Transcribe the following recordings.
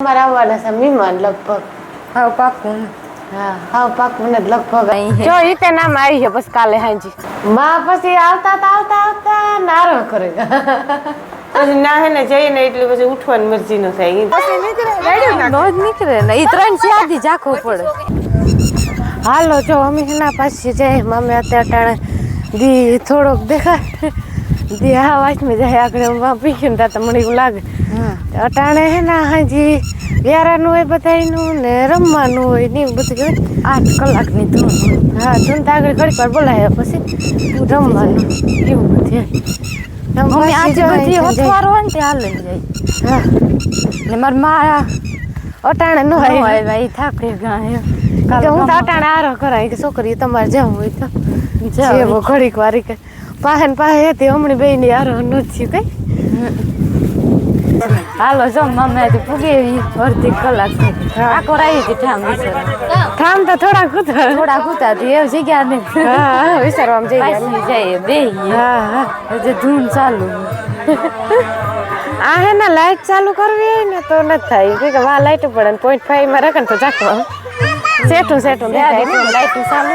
અમારા આવવાના છે મહેમાન લગભગ. હા પાકું. હા પાકું ને લગભગ જો ઈતે નામ આવી છે પછી કાલે હાજી માં પછી આવતા નારો કરે પછી ના હે ને જઈને એટલે પછી ઉઠવાની મરજી ન થાય નો જ નીકળે ને ઈ ત્રણ સીધી જાખો પડે. હાલો જો અમે એના પાસે જાય મમ્મી અત્યારે દી થોડોક દેખાય દી હા વાંચ में જાય આગળ પીને તા મને એવું લાગે અટાણે હે ને હાજી વ્યારાનું હોય બધાયનું ને રમવાનું હોય ને એવું બધું 8 કલાકની ધૂન. હા ધૂન તો આગળ ઘડીક વાર બોલાય પછી રમવાનું એવું બધું મમ્મી આજે બધી હોતવાર હોય ને તે હાલે જાય. હા ને મારી માં અટાણે ન હોય ભાઈ થાકે ગાય હું તો અટાણે આરો કરાય કે છોકરી તમારે જવું હોય તો જેવો ઘડીક વારી કે પાહે હતી હમણાં બે ની આરો નથી કઈ. હાલો જો મમ્મી તો પૂગે અડધી કલાક આખો રાઈ હતી ઠામ તો થોડા કૂતા હતી એ જગ્યા ને વિચારવામાં જઈ જાય બે હજી ધૂન ચાલુ. આ હે ને લાઈટ ચાલુ કરવી હોય ને તો નથી થાય કે વાહ લાઈટ પડે ને 0.5 માં રાખે ને તો ચાખવા સેટું લાઈટ ચાલુ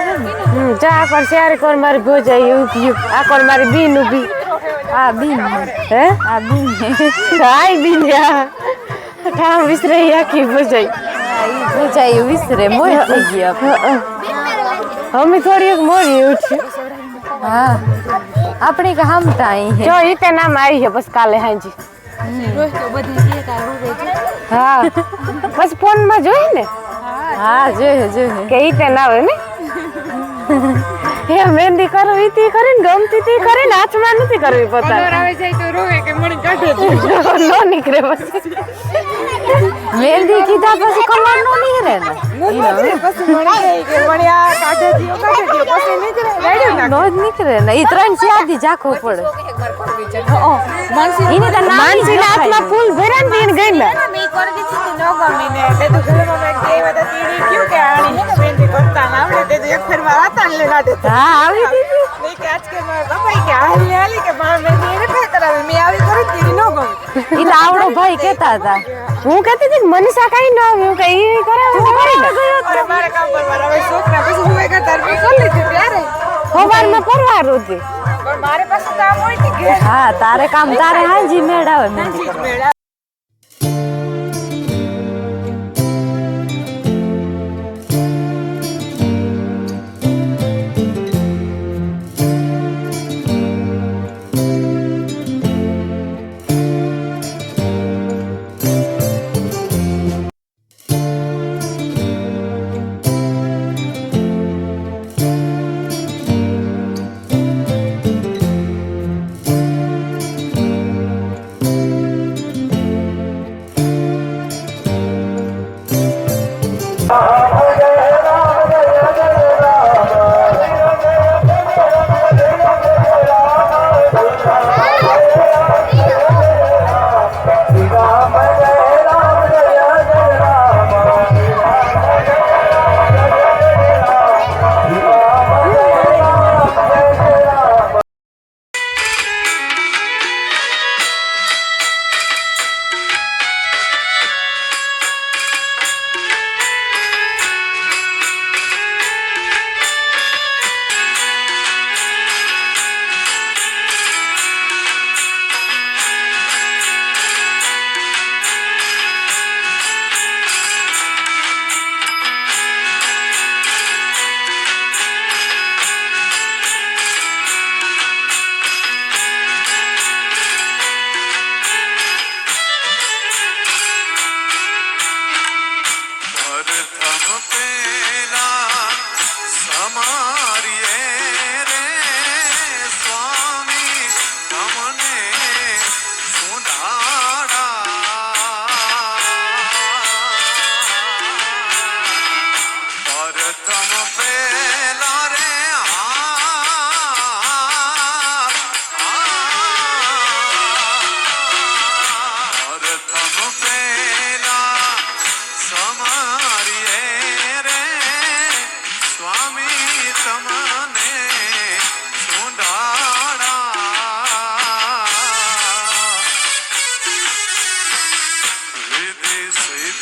જા આ કોણ શેર કોણ મારી ભોજાઈ ઉભી આ કોણ મારી બીન ઉભી આ બીન હે આ બીન હાય બીન ઠામ વિસરે આખી ભોજાઈ ભોજાઈ વિસરે મોય થઈ ગયા અમે થોડી મોરી ઉઠી. હા આપણી કે હામતા અહીં જો ઈતે નામ આવી છે બસ કાલે હાજી હા બસ ફોન માં જોઈ ને હા જોયું કે ઈતે ના હોય ને એ મહેંદી કરો ઈતી કરીને ગમતી તી કરીને હાથમાં નથી કરવી પોતાને આવે જાય તો રોવે કે મણી કાઢે નો નીકળે પછી મહેંદી કીધા પછી કલર નો નીકળે ને પછી મણી ગઈ કે મણી આ કાઢે દિયો પછી નીકળે નો જ નીકળે ને ઈ ત્રણ સીધી જાખો પડે. એને તો માનસી ના હાથમાં ફૂલ ભર્યા ને ગઈ ને મે કરી દીધી નો ગમી ને તે તો ઘરમાં મેં કેવા તો તીડી ક્યું કે આણી મહેંદી કરતા ના આવડે તે તો એક ફેર માં વાતા ને કાઢે હા આવી દીધી મે કે આજ કે મારા બાપા કે હાલી કે મારા મહેંદી એને ફેર કરાવી મે આવી કરી તીડી નો ગમી ઈ તો આવડો ભાઈ કહેતા હતા હું કહેતી હતી મનીષા કઈ ન આવ્યું કે ઈ કરાવે અરે મારા કામ પર મારા હવે છોકરા પછી હું એક તાર મે કરી લીધી ત્યારે સવારમાં પરવાર હતી પણ મારે પાસે કામ હોય ને કે હા તારે કામ તારે હાજી મેળાવે મહેંદી કરવા.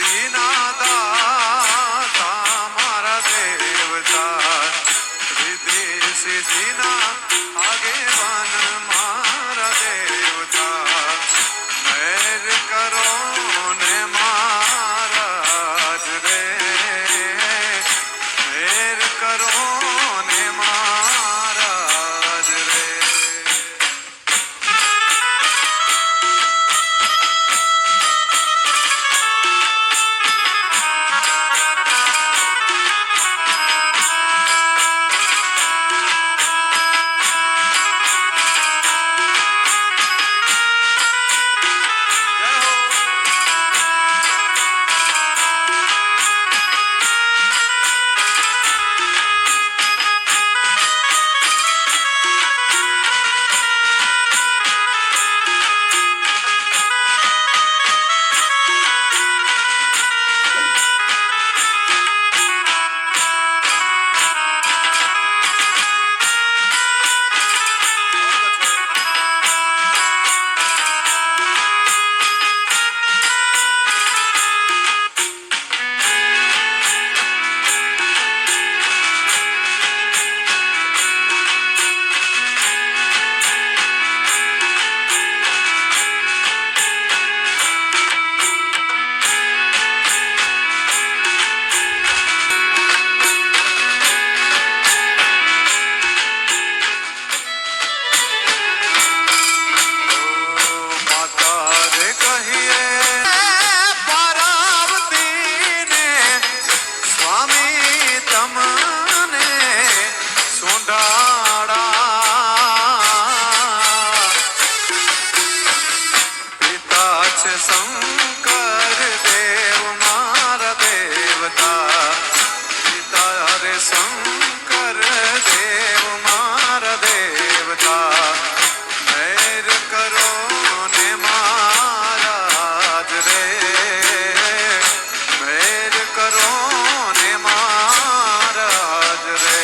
સિદ્ધિના દાતા મારા દેવતા રિદ્ધિ સિદ્ધિના આગેવાન મારા દેવતા મેર કરો ને મહારાજ રે મેર કરો ને મહારાજ રે શંકર દેવ મારા દેવતા પિતા રે શંકર દેવ મારા દેવતા મેર કરો ને મહારાજ રે મેર કરો ને મહારાજ રે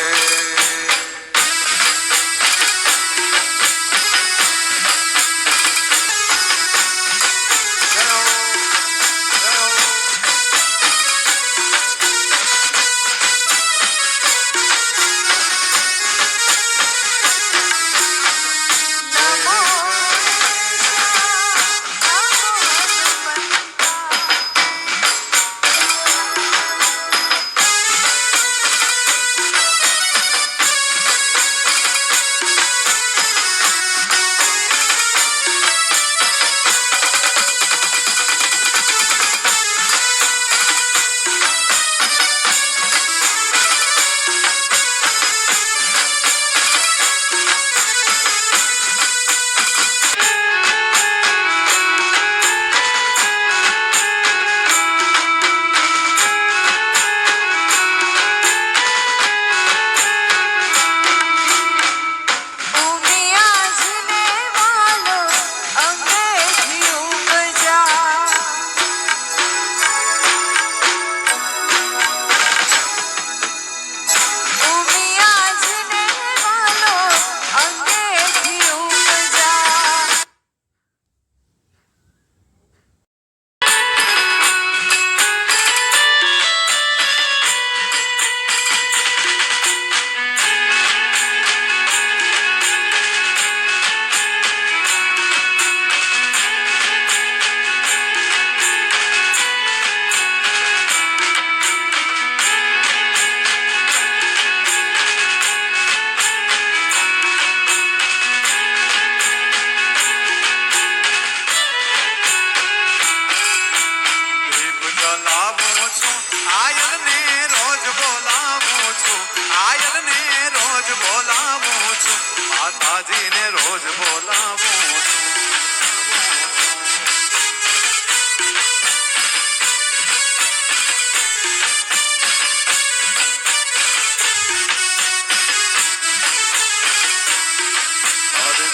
માતાજીને રોજ બોલાવું છું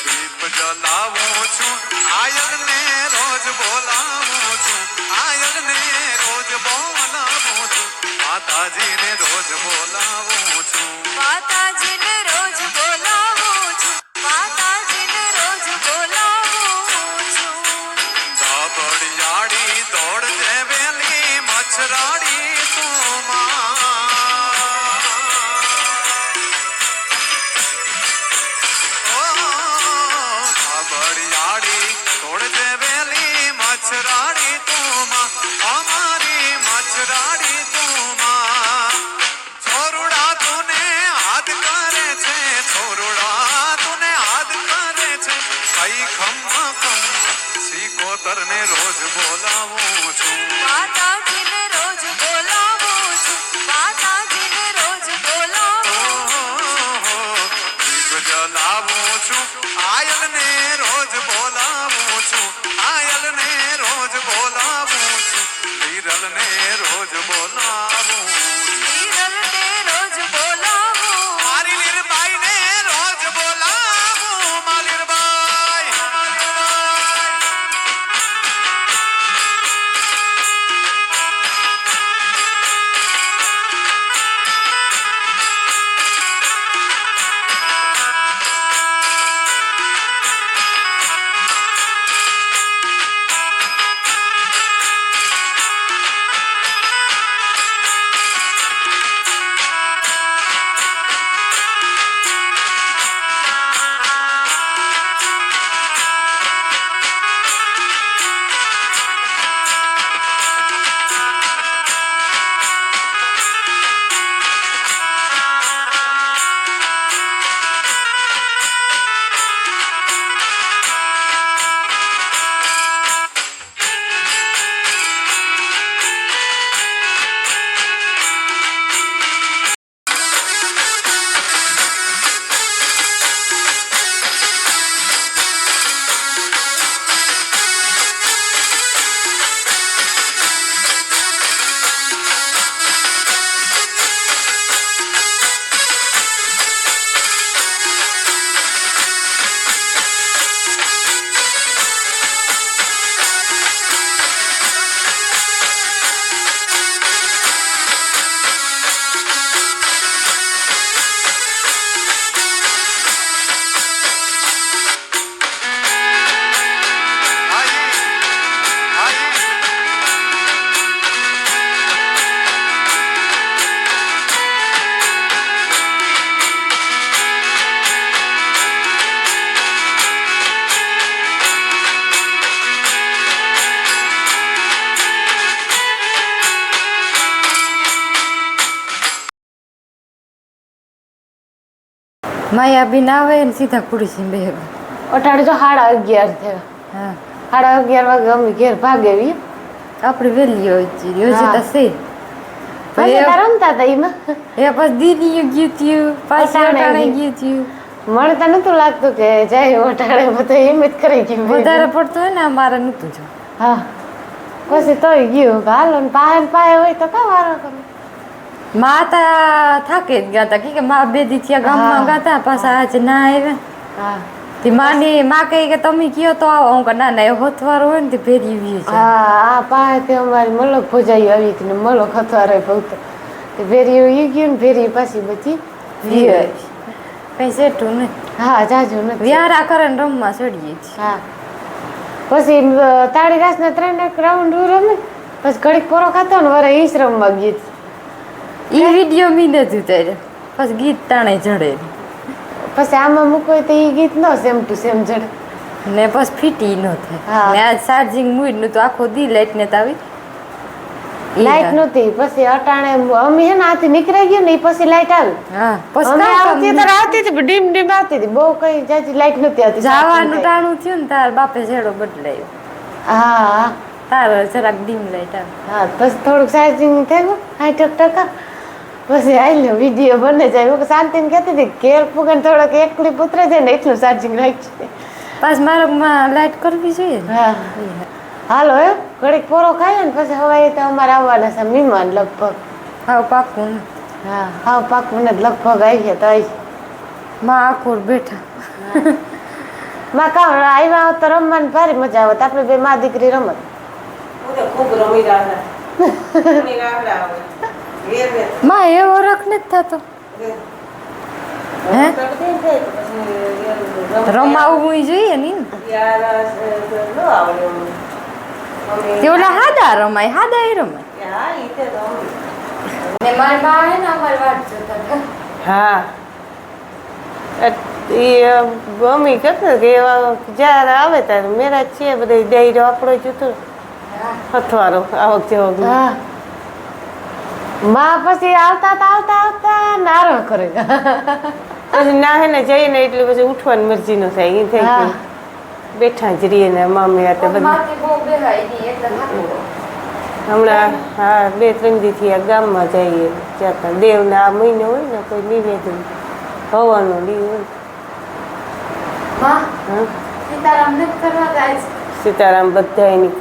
દીપ જલાવું છું આયરને રોજ બોલાવું છું આયરને રોજ બોલાવું છું માતાજીને રોજ બોલાવું છું માતાજીને રોજ બોલાવું છું માતાજીને રોજ બોલાવું છું દાબડિયાળી દોડ જે વેલી મચ્છરાડી તું બળિયાળી તોડજે વેલી મચ્છરાડી તું અમારી મચ્છરાડી તું છોરુડા તુને હાથ કરે છે છોરુડા તુને હાથ કરે છે કઈ ખમ સિકોતર ને રોજ બોલાવું છું માતાજીને રોજ બોલાવું છું માતાજીને રોજ બોલાવું દીપ જલાવું છું આયલ ને રોજ બોલાવું છું આયલ ને રોજ બોલાવું છું વિરલ ને રોજ બોલાવું વિરલને રોજ બોલાવું મારી લીરબાઈ ને રોજ બોલાવું માલીરબાઈ માયાબીન આવે ને સીધા ખુરશી બે અટાણે તો 11:30 થયા. હા 11:30 વાગે અમે ઘેર ભાગેવી. આપણે વેલી હોય છે યોજી તો છે પછી તાર રમતા હતા એમાં. એ પછી દીદી ગયું થયું પાછી અટાણે ગયું થયું મને તો નતું લાગતું કે જાય અટાણે બધું એમ જ કરી ગયું. વધારે પડતું હોય ને અમારે નતું જો હા પછી તોય ગયું કે હાલો ને પાયે હોય તો કા વારો કરે. માતા થાકે જ ગયા હતા કે મા બે દી થયા ગામમાં ગાતા પાછા આજે ના આવ્યા. હા તે માની માં કહે કે તમે કયો તો આવો હું કે ના ના એ હોથવારો હોય ને તે ભેરી વી છે આ પાયે અમારી મલક ભોજાઈ આવી હતી ને મલક અથવારે બહુ તે ભેરી ઈ ગયું ને ભેરી પાછી બધી વી આવી. કઈ સેઠું ને હા જાજુ નથી. વ્યારા કરે ને રમવા ચડીએ છીએ હા પછી તાળી રાસના 3 રાઉન્ડ રમે પછી ઘડીક પોરો ખાતો ને વરે ઈસ રમવા ગઈ. ઈ વિડીયો મી નથી ઉતાર્યો પછી ગીત તાણે ચડે પછી આમાં મૂકો તો એ ગીત નો સેમ ટુ સેમ જડે ને પછી ફીટી ન થાય હા. ને આજ ચાર્જિંગ મૂડ નું તો આખો દી લાઈટ ને આવી લાઈટ નહોતી. પછી અટાણે અમે હે ને આથી નીકળી ગયું ને ઈ પછી લાઈટ આવી. હા અમે પછી આવતી ત્યારે આવતી હતી ડીમ ડીમ આવતી હતી બહુ કઈ જાજી લાઈટ નહોતી આવતી. જવાનું ટાણું થયું ને તાર બાપે છેડો બદલાયો હા તાર જરાક ડીમ લાઈટ આવે હા પછી થોડુંક ચાર્જિંગ થયું 60%. પછી આવેલો વિડીયો બને જાય હું શાંતિને કહેતી હતી ઘેર પૂગન થોડોક એક ક્લિપ ઉતરે જાય ને એટલું ચાર્જિંગ રાખી. પાછ મારા લાઈટ કરવી જોઈએ ને હા હાલો એમ ઘડીક પોરો ખાઈએ ને પછી હવે તો અમારે આવવાના છે મહેમાન લગભગ. હા પાકું ને હા હા પાક મને લગભગ આવી ગયા તો આવી. માં આખુર બેઠા માં કામ આવ્યા હોત તો રમવાની ભારી મજા આવત. આપણે બે માં દીકરી રમત. ખૂબ રમી રહ્યા માં એવો રખ નથી થતો હે રમાવવું જોઈએ ને તે ઓલા હાદા રમાય હાદા એ રમાય હા ઈ તે તો ને મારી બા હે ને અમારી વાટ જોતા હતા. હા એ મમ્મી કહેતા કે જ્યારે આવે ત્યારે મેરા છે બધા ડાયરો આપણો જતો હથવારો આવક જેવક હા માં પછી આવતા નારો કરે પછી ના હે ને જઈને એટલે પછી ઉઠવાની મરજી નો થાય એ થઈ ગયું બેઠા જ રહીએ ને મમ્મી આ બધા માથે બહુ બેહાઈ ગઈ એટલે થાકી ગઈ. હમણાં હા 2-3 દીથી આ ગામમાં જઈએ જતા દેવના આ મહિનો હોય ને કોઈ નિવેદન હવાનો દી હોય માં હા સીતારામ ને કરવા જાય છે. સીતારામ બધા એની